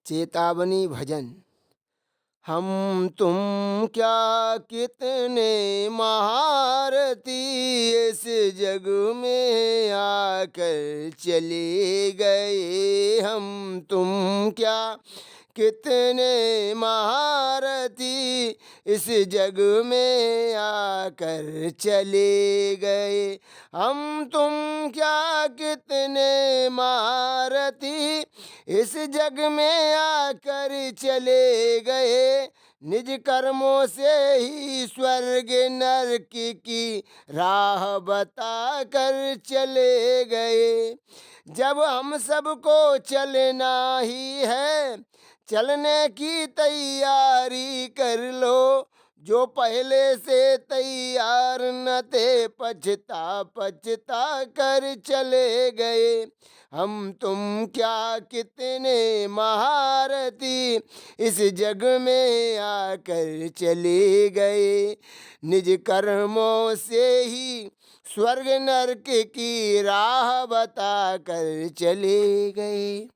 चेतावनी भजन। हम तुम क्या कितने महारथी इस जग में आकर चले गए। हम तुम क्या कितने महारथी इस जग में आकर चले गए। हम तुम क्या कितने महारथी इस जग में आकर चले गए। निज कर्मों से ही स्वर्ग नरक की राह बता कर चले गए। जब हम सबको चलना ही है, चलने की तैयारी कर लो। जो पहले से तैयार न थे, पछता पछता कर चले गए। हम तुम क्या कितने महारथी इस जग में आकर चले गए। निज कर्मों से ही स्वर्ग नरक की राह बता कर चले गए।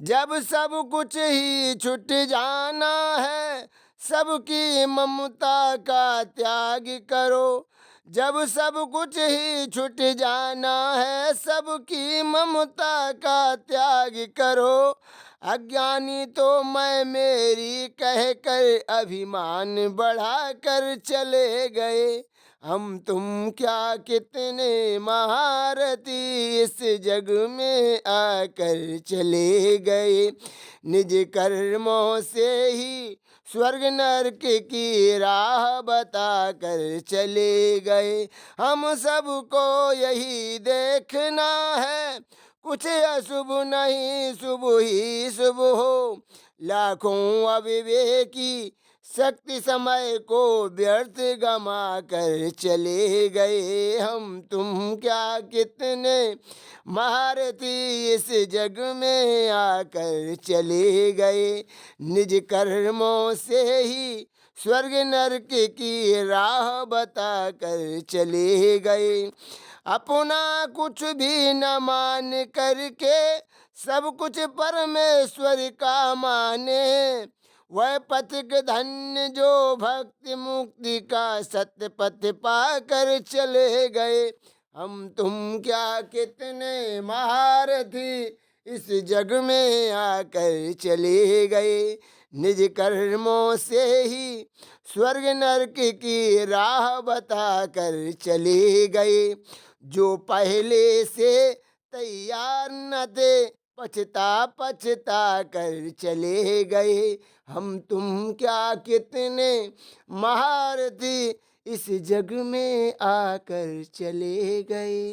जब सब कुछ ही छूट जाना है, सबकी ममता का त्याग करो। जब सब कुछ ही छूट जाना है, सबकी ममता का त्याग करो। अज्ञानी तो मैं मेरी कह कर अभिमान बढ़ा कर चले गए। हम तुम क्या कितने महारथी इस जग में आकर चले गए। निज कर्मों से ही स्वर्ग नरक की राह बता कर चले गए। हम सबको यही देखना है, कुछ अशुभ नहीं शुभ ही शुभ हो। लाखों अविवेकी शक्ति समय को व्यर्थ गमा कर चले गए। हम तुम क्या कितने महारथी इस जग में आकर चले गए। निज कर्मों से ही स्वर्ग नरक की राह बता कर चले गए। अपना कुछ भी न मान करके सब कुछ परमेश्वर का माने। वह पथिक धन्य जो भक्ति मुक्ति का सत्य पथ पाकर चले गए। हम तुम क्या कितने महारथी इस जग में आकर चले गए। निज कर्मों से ही स्वर्ग नरक की राह बता कर चले गए। जो पहले से तैयार न थे, पछता पछता कर चले गए। हम तुम क्या कितने महारथी इस जग में आकर चले गए।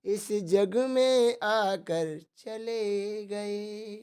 इस जग में आकर चले गए।